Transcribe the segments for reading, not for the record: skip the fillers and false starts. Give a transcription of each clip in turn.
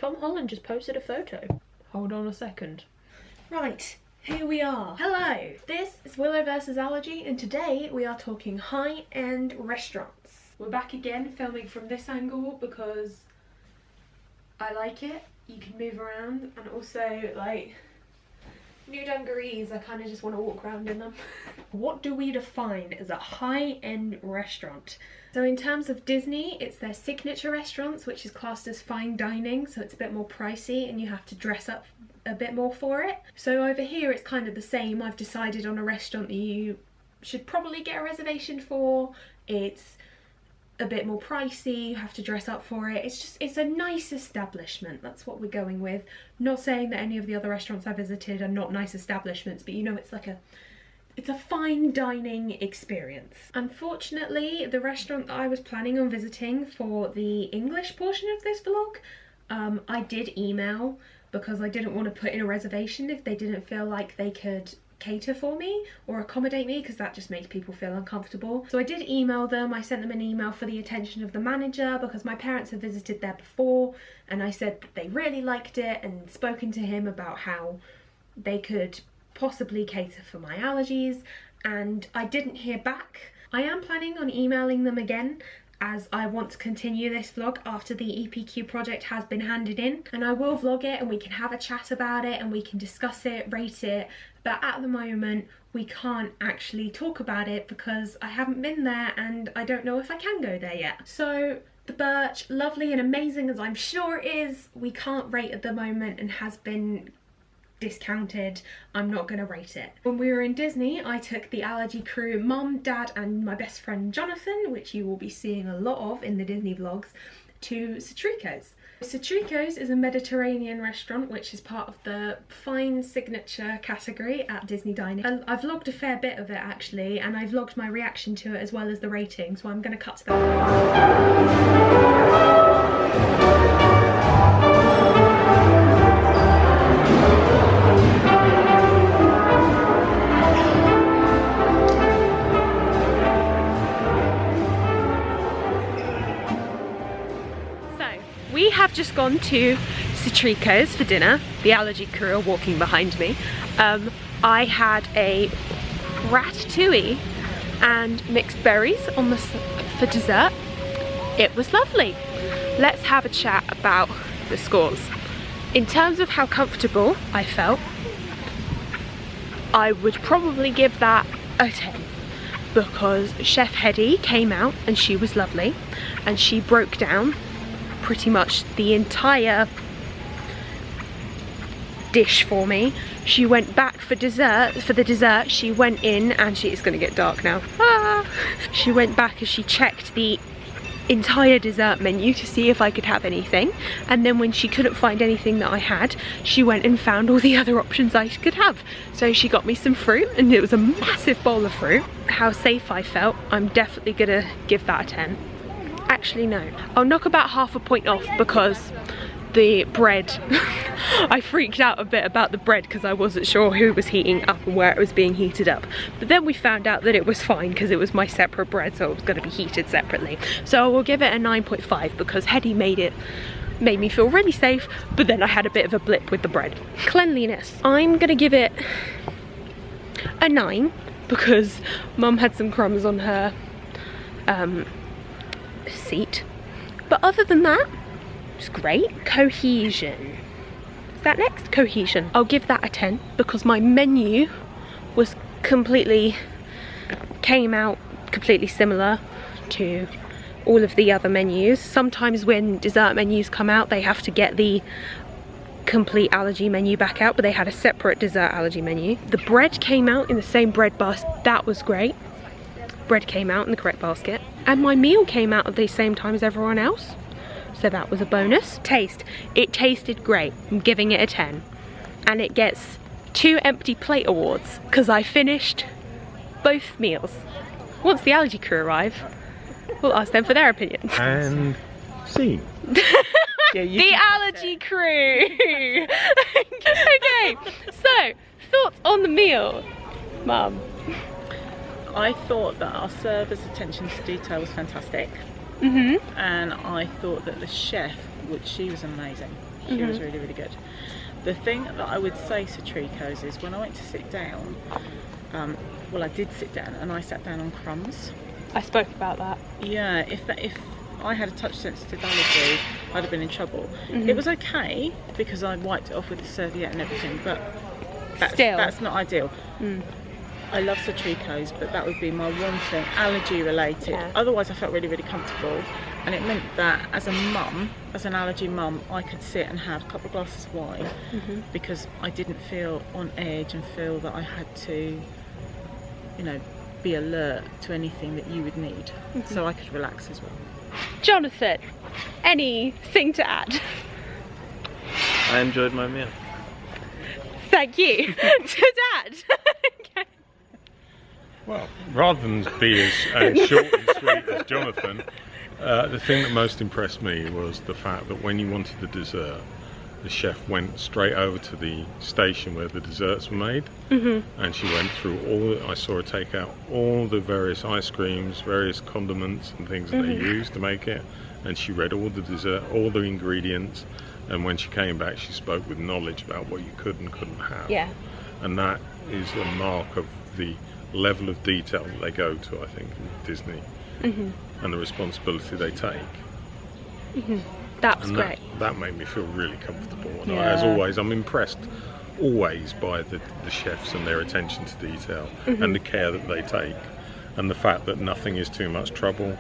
Tom Holland just posted a photo. Hold on a second. Right, here we are. Hello, this is Willow vs Allergy, and today we are talking high-end restaurants. We're back again filming from this angle because I like it. You can move around, and also like new dungarees, I kind of just want to walk around in them. What do we define as a high-end restaurant? So in terms of Disney, it's their signature restaurants, which is classed as fine dining, so it's a bit more pricey and you have to dress up a bit more for it. So over here it's kind of the same. I've decided on a restaurant that you should probably get a reservation for. It's a bit more pricey, you have to dress up for it. It's a nice establishment, that's what we're going with. Not saying that any of the other restaurants I visited are not nice establishments, but you know, it's a fine dining experience. Unfortunately, the restaurant that I was planning on visiting for the English portion of this vlog, I did email because I didn't want to put in a reservation if they didn't feel like they could cater for me or accommodate me, because that just makes people feel uncomfortable. So I did email them. I sent them an email for the attention of the manager because my parents have visited there before, and I said that they really liked it and spoken to him about how they could possibly cater for my allergies, and I didn't hear back. I am planning on emailing them again as I want to continue this vlog after the EPQ project has been handed in, and I will vlog it and we can have a chat about it and we can discuss it, rate it, but at the moment we can't actually talk about it because I haven't been there and I don't know if I can go there yet. So the Birch, lovely and amazing as I'm sure it is, we can't rate at the moment and has been discounted. I'm not going to rate it. When we were in Disney, I took the allergy crew, mum, dad and my best friend Jonathan, which you will be seeing a lot of in the Disney vlogs, to Citrico's. Citrico's is a Mediterranean restaurant which is part of the fine signature category at Disney Dining. I've vlogged a fair bit of it actually, and I vlogged my reaction to it as well as the rating, so I'm going to cut to that. We have just gone to Citrico's for dinner. The allergy crew are walking behind me. I had a ratatouille and mixed berries on for dessert. It was lovely. Let's have a chat about the scores. In terms of how comfortable I felt, I would probably give that a 10 because Chef Hedy came out and she was lovely and she broke down pretty much the entire dish for me. She went back for dessert. For the dessert, she went in and it's gonna get dark now. She went back and she checked the entire dessert menu to see if I could have anything, and then when she couldn't find anything that I had, she went and found all the other options I could have. So she got me some fruit, and it was a massive bowl of fruit. How safe I felt, I'm definitely gonna give that a 10. Actually no, I'll knock about half a point off because the bread, I freaked out a bit about the bread because I wasn't sure who was heating up and where it was being heated up. But then we found out that it was fine because it was my separate bread, so it was going to be heated separately. So we'll give it a 9.5 because Hedy made me feel really safe, but then I had a bit of a blip with the bread. Cleanliness, I'm going to give it a 9 because Mum had some crumbs on her seat, but other than that it's great. Cohesion, is that next? Cohesion, I'll give that a 10 because my menu was came out completely similar to all of the other menus. Sometimes when dessert menus come out they have to get the complete allergy menu back out, but they had a separate dessert allergy menu. The bread came out in the same bread basket, that was great. Bread came out in the correct basket, and my meal came out at the same time as everyone else, so that was a bonus. Taste, it tasted great. I'm giving it a 10, and it gets 2 empty plate awards because I finished both meals. Once the allergy crew arrive, we'll ask them for their opinions. And see. The allergy crew. Okay, so thoughts on the meal, Mum? I thought that our server's attention to detail was fantastic. And I thought that the chef, she was amazing. She was really, really good. The thing that I would say to Trico's is when I went to sit down, well, I did sit down and I sat down on crumbs. I spoke about that. Yeah, if I had a touch sensitive allergy, I'd have been in trouble. It was okay because I wiped it off with a serviette and everything, but that's not ideal. I love Citrico's, but that would be my one thing, allergy related. Yeah. Otherwise I felt really, really comfortable, and it meant that as a mum, as an allergy mum, I could sit and have a couple of glasses of wine because I didn't feel on edge and feel that I had to, you know, be alert to anything that you would need. So I could relax as well. Jonathan, anything to add? I enjoyed my meal. Thank you. To Dad. Okay. Well, rather than be as short and sweet as Jonathan, the thing that most impressed me was the fact that when you wanted the dessert, the chef went straight over to the station where the desserts were made, and she went through I saw her take out all the various ice creams, various condiments and things that they used to make it, and she read all the dessert, all the ingredients, and when she came back she spoke with knowledge about what you could and couldn't have. Yeah. And that is a mark of the level of detail that they go to, I think, in Disney, and the responsibility they take. That was great. That made me feel really comfortable. And as always, I'm impressed always by the chefs and their attention to detail and the care that they take, and the fact that nothing is too much trouble,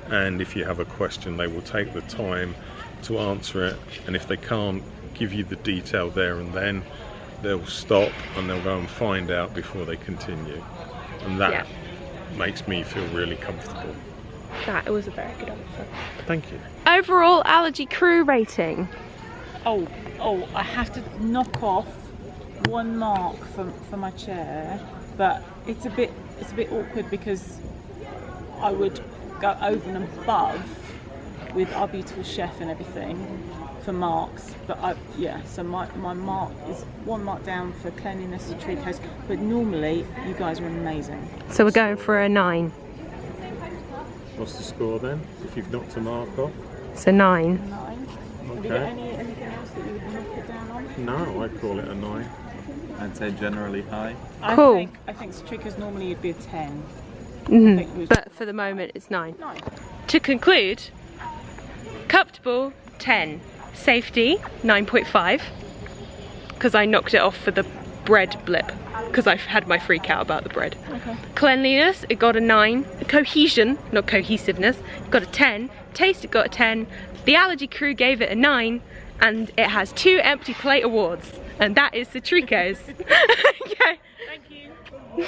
and if you have a question they will take the time to answer it, and if they can't give you the detail there and then, they'll stop and they'll go and find out before they continue, and that makes me feel really comfortable. That was a very good answer. Thank you. Overall allergy crew rating. Oh, I have to knock off one mark for my chair, but it's a bit awkward because I would go over and above with our beautiful chef and everything for marks, but so my mark is one mark down for cleanliness of Trico's, but normally you guys are amazing. So we're going for a 9. What's the score then, if you've knocked a mark off? So 9. 9. Have Okay. you got anything else that you would knock it down on? No, I'd call it a 9. I'd say generally high. Cool. I think Citrico's normally would be a 10. But for the moment it's 9. 9. To conclude, comfortable 10, safety 9.5 because I knocked it off for the bread blip because I've had my freak out about the bread. Okay. Cleanliness, it got a 9. Cohesion, not cohesiveness, it got a 10. Taste, it got a 10. The allergy crew gave it a 9, and it has 2 empty plate awards, and that is Citrico's. Okay. Thank you.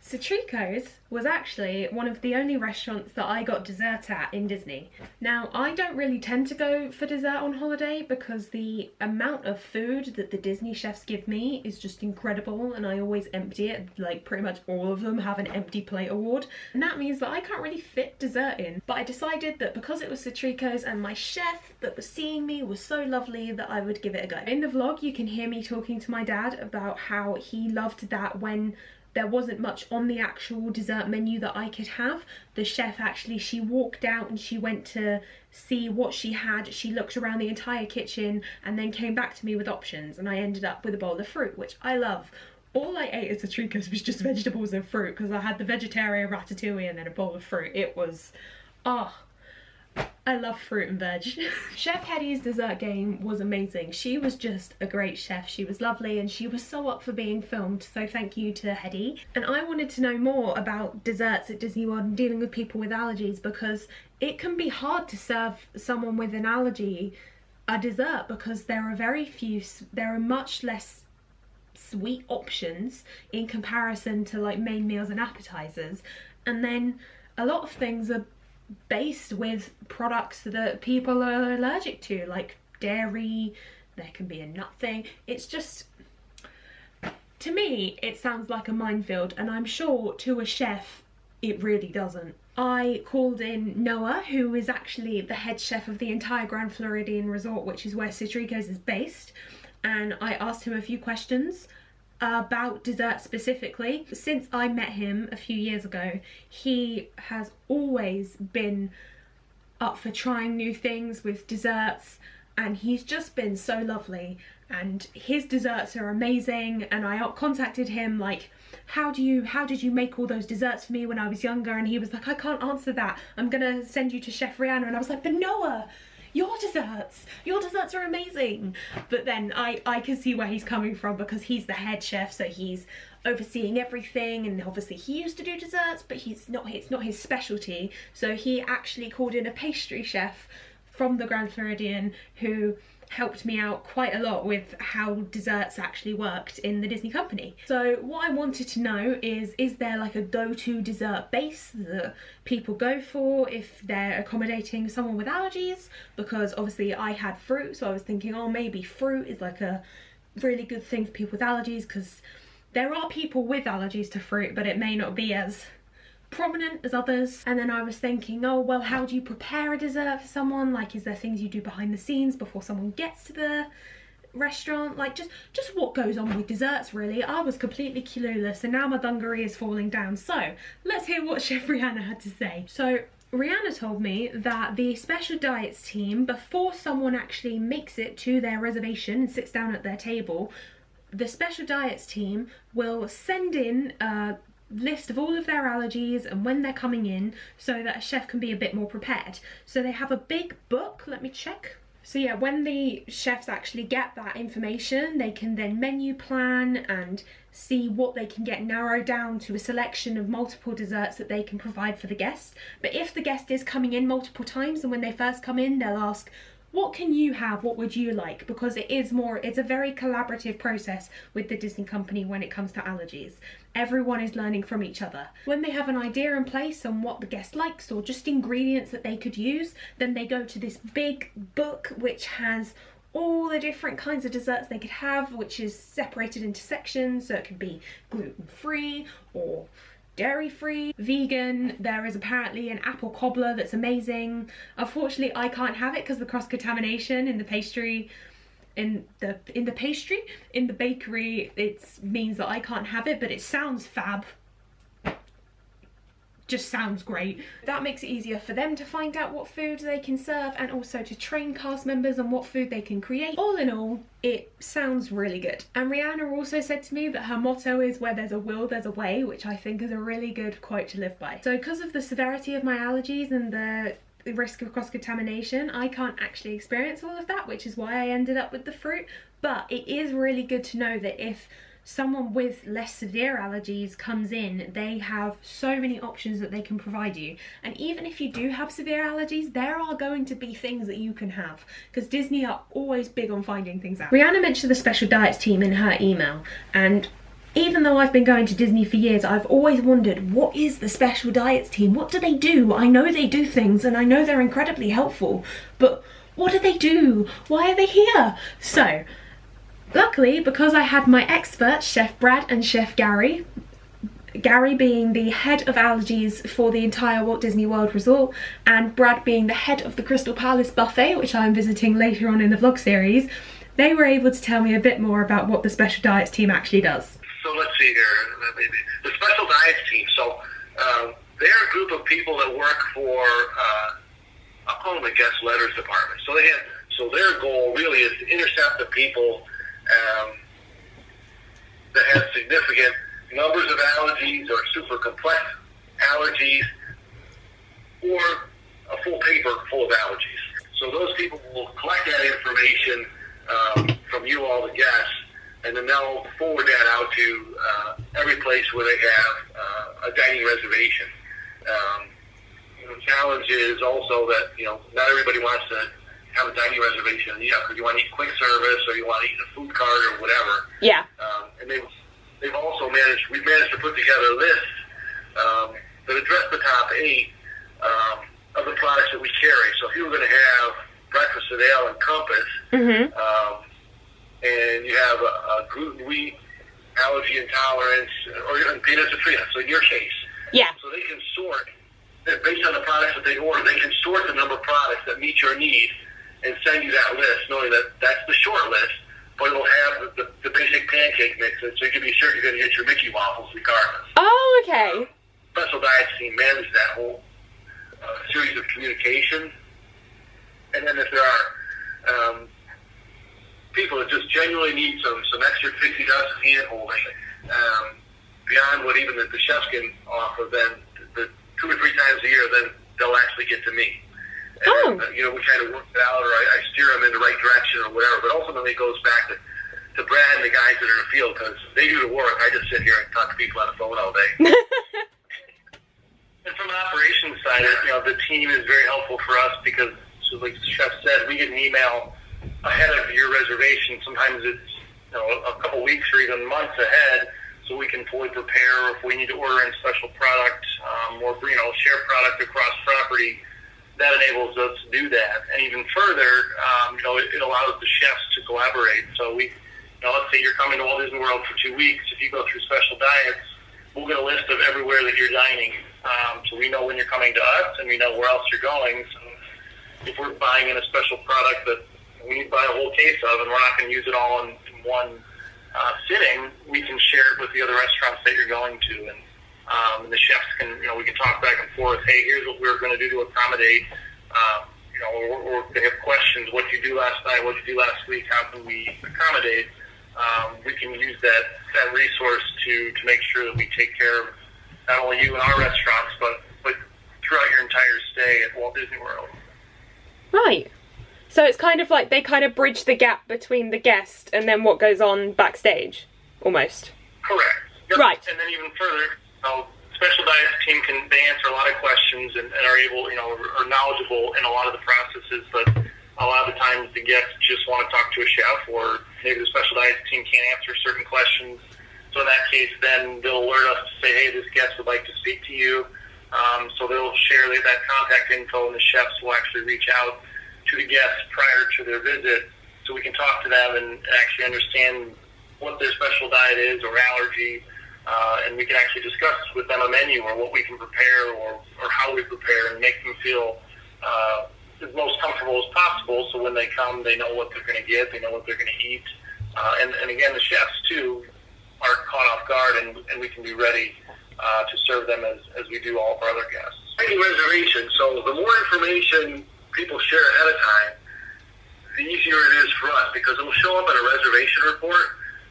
Citrico's was actually one of the only restaurants that I got dessert at in Disney. Now, I don't really tend to go for dessert on holiday because the amount of food that the Disney chefs give me is just incredible, and I always empty it. Like, pretty much all of them have an empty plate award, and that means that I can't really fit dessert in. But I decided that because it was Citrico's and my chef that was seeing me was so lovely that I would give it a go. In the vlog, you can hear me talking to my dad about how he loved that when there wasn't much on the actual dessert menu that I could have. The chef actually, she walked out and she went to see what she had. She looked around the entire kitchen and then came back to me with options, and I ended up with a bowl of fruit, which I love. All I ate at Citrico's was just vegetables and fruit because I had the vegetarian ratatouille and then a bowl of fruit. It was, I love fruit and veg. Chef Hetty's dessert game was amazing. She was just a great chef. She was lovely and she was so up for being filmed, so thank you to Hetty. And I wanted to know more about desserts at Disney World and dealing with people with allergies, because it can be hard to serve someone with an allergy a dessert because there are much less sweet options in comparison to like main meals and appetizers, and then a lot of things are based with products that people are allergic to, like dairy. There can be a nut thing. It's just, to me, it sounds like a minefield, and I'm sure to a chef it really doesn't. I called in Noah, who is actually the head chef of the entire Grand Floridian Resort, which is where Citrico's is based, and I asked him a few questions about dessert specifically. Since I met him a few years ago, he has always been up for trying new things with desserts. and he's just been so lovely, and his desserts are amazing. And I contacted him like, how did you make all those desserts for me when I was younger? And he was like, I can't answer that, I'm gonna send you to Chef Rihanna. And I was like, but Noah, your desserts are amazing. But then I can see where he's coming from, because he's the head chef, so he's overseeing everything, and obviously he used to do desserts, but it's not his specialty. So he actually called in a pastry chef from the Grand Floridian who helped me out quite a lot with how desserts actually worked in the Disney company. So what I wanted to know is there like a go-to dessert base that people go for if they're accommodating someone with allergies? Because obviously I had fruit, so I was thinking, oh, maybe fruit is like a really good thing for people with allergies, because there are people with allergies to fruit, but it may not be as prominent as others. And then I was thinking, oh well, how do you prepare a dessert for someone? Like, is there things you do behind the scenes before someone gets to the restaurant? Like, just what goes on with desserts, really. I was completely clueless, and now my dungaree is falling down. So let's hear what Chef Rihanna had to say. So Rihanna told me that the Special Diets team, before someone actually makes it to their reservation and sits down at their table, the Special Diets team will send in a list of all of their allergies and when they're coming in, so that a chef can be a bit more prepared. So they have a big book, let me check. So yeah, when the chefs actually get that information, they can then menu plan and see what they can get narrowed down to a selection of multiple desserts that they can provide for the guest. But if the guest is coming in multiple times, and when they first come in, they'll ask, what can you have? What would you like? Because it's a very collaborative process with the Disney company when it comes to allergies. Everyone is learning from each other. When they have an idea in place on what the guest likes, or just ingredients that they could use, then they go to this big book which has all the different kinds of desserts they could have, which is separated into sections. So it could be gluten-free or dairy-free, vegan. There is apparently an apple cobbler that's amazing. Unfortunately, I can't have it because the cross-contamination in the pastry, in the bakery, it means that I can't have it, but it sounds fab. Just sounds great. That makes it easier for them to find out what food they can serve, and also to train cast members on what food they can create. All in all, it sounds really good. And Rihanna also said to me that her motto is, where there's a will, there's a way, which I think is a really good quote to live by. So because of the severity of my allergies and the risk of cross-contamination, I can't actually experience all of that, which is why I ended up with the fruit. But it is really good to know that if someone with less severe allergies comes in, they have so many options that they can provide you. And even if you do have severe allergies, there are going to be things that you can have, because Disney are always big on finding things out. Rihanna mentioned the Special Diets team in her email, and even though I've been going to Disney for years, I've always wondered, what is the Special Diets team? What do they do? I know they do things, and I know they're incredibly helpful, but what do they do? Why are they here? So luckily, because I had my experts, Chef Brad and Chef Gary being the head of allergies for the entire Walt Disney World Resort, and Brad being the head of the Crystal Palace buffet, which I'm visiting later on in the vlog series, they were able to tell me a bit more about what the Special Diets team actually does. So let's see here, the Special Diets team. So they're a group of people that work for, I'll call them the guest letters department. So their goal really is to intercept the people that have significant numbers of allergies or super complex allergies, or a full paper full of allergies. So those people will collect that information from you all, the guests, and then they'll forward that out to every place where they have a dining reservation. The challenge is also that, not everybody wants to have a dining reservation, because you want to eat quick service, or you want to eat a food cart, or whatever. Yeah. And we've managed to put together a list that address the top 8 of the products that we carry. So if you were going to have breakfast at Ale and Compass, and you have a gluten, wheat, allergy intolerance, or peanuts and tree nuts, so in your case. Yeah. So they can sort, based on the products that they order, they can sort the number of products that meet your need and send you that list, knowing that that's the short list, but it'll have the basic pancake mix, so you can be sure you're going to get your Mickey waffles regardless. Oh, okay. Special Diets team manages that whole series of communication. And then if there are extra 50 hours of hand-holding, beyond what even the chefs can offer, then the 2 or 3 times a year, then they'll actually get to me. And, we kind of work it out, or I steer them in the right direction or whatever. But ultimately, it goes back to Brad and the guys that are in the field, because they do the work. I just sit here and talk to people on the phone all day. And from an operations side, the team is very helpful for us because, so like the chef said, we get an email ahead of your reservation. Sometimes it's a couple weeks or even months ahead, so we can fully prepare if we need to order in special product or share product across property. That enables us to do that. And even further, it allows the chefs to collaborate. So let's say you're coming to Walt Disney World for 2 weeks. If you go through special diets, we'll get a list of everywhere that you're dining. So we know when you're coming to us, and we know where else you're going. So if we're buying in a special product that we need to buy a whole case of, and we're not going to use it all in one sitting, we can share it with the other restaurants that you're going to. And the chefs can, we can talk back and forth. Hey, here's what we're going to do to accommodate. Or if they have questions. What did you do last night? What did you do last week? How can we accommodate? We can use that resource to make sure that we take care of not only you and our restaurants, but throughout your entire stay at Walt Disney World. Right. So it's kind of like they kind of bridge the gap between the guest and then what goes on backstage, almost. Correct. Yep. Right. And then even further, special diets team they answer a lot of questions and are able, are knowledgeable in a lot of the processes, but a lot of the times the guests just want to talk to a chef, or maybe the special diets team can't answer certain questions. So in that case, then they'll alert us to say, hey, this guest would like to speak to you. So they'll share that contact info, and the chefs will actually reach out to the guests prior to their visit, so we can talk to them and actually understand what their special diet is or allergy. And we can actually discuss with them a menu or what we can prepare or how we prepare, and make them feel as most comfortable as possible, so when they come, they know what they're going to get, they know what they're going to eat. And again, the chefs, too, aren't caught off guard, and we can be ready to serve them as we do all of our other guests. Any reservation, so the more information people share ahead of time, the easier it is for us, because it will show up in a reservation report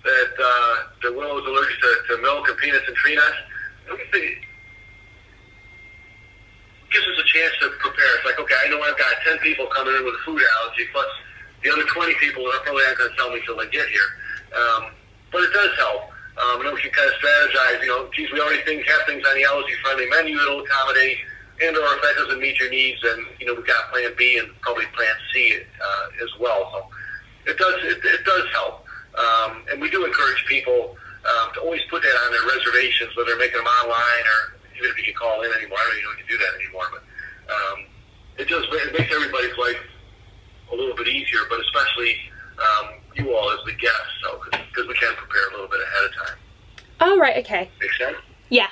that Will is allergic to milk and peanuts and tree nuts. It gives us a chance to prepare. It's like, okay, I know I've got 10 people coming in with a food allergy, plus the other 20 people are probably not going to tell me until they get here. But it does help. And then we can kind of strategize, geez, we already have things on the allergy-friendly menu that'll accommodate, and or if that doesn't meet your needs, then, we've got plan B and probably plan C as well. So it does help. And we do encourage people to always put that on their reservations, whether they're making them online or even if you can call in anymore. I don't even know if you can do that anymore, but it makes everybody's life a little bit easier, but especially you all as the guests, so because we can prepare a little bit ahead of time. Oh, right, okay. Make sense? Yeah.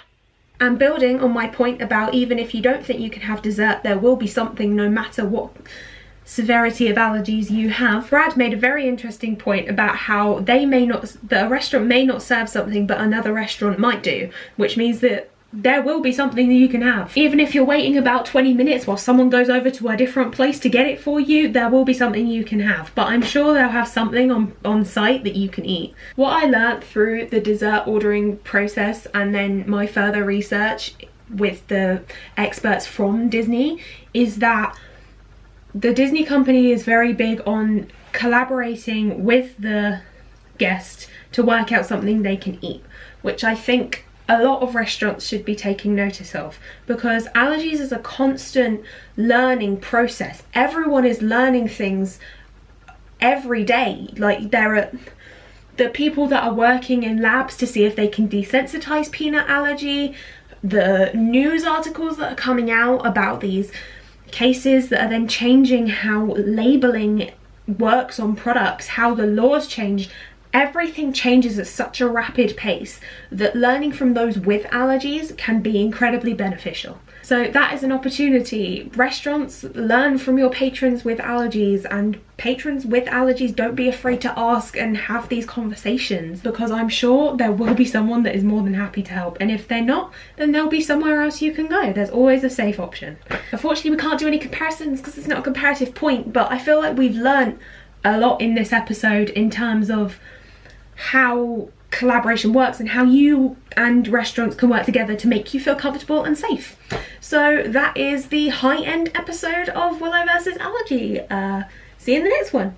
And building on my point about even if you don't think you can have dessert, there will be something no matter what severity of allergies you have. Brad made a very interesting point about how a restaurant may not serve something, but another restaurant might do, which means that there will be something that you can have. Even if you're waiting about 20 minutes while someone goes over to a different place to get it for you, there will be something you can have. But I'm sure they'll have something on site that you can eat. What I learned through the dessert ordering process and then my further research with the experts from Disney is that the Disney company is very big on collaborating with the guest to work out something they can eat, which I think a lot of restaurants should be taking notice of, because allergies is a constant learning process. Everyone is learning things every day. Like, there are the people that are working in labs to see if they can desensitize peanut allergy, the news articles that are coming out about these cases that are then changing how labeling works on products, how the laws change. Everything changes at such a rapid pace that learning from those with allergies can be incredibly beneficial. So that is an opportunity. Restaurants, learn from your patrons with allergies, and patrons with allergies, don't be afraid to ask and have these conversations, because I'm sure there will be someone that is more than happy to help, and if they're not, then there'll be somewhere else you can go. There's always a safe option. Unfortunately, we can't do any comparisons because it's not a comparative point, but I feel like we've learned a lot in this episode in terms of how collaboration works and how you and restaurants can work together to make you feel comfortable and safe. So that is the high-end episode of Willow versus Allergy. See you in the next one.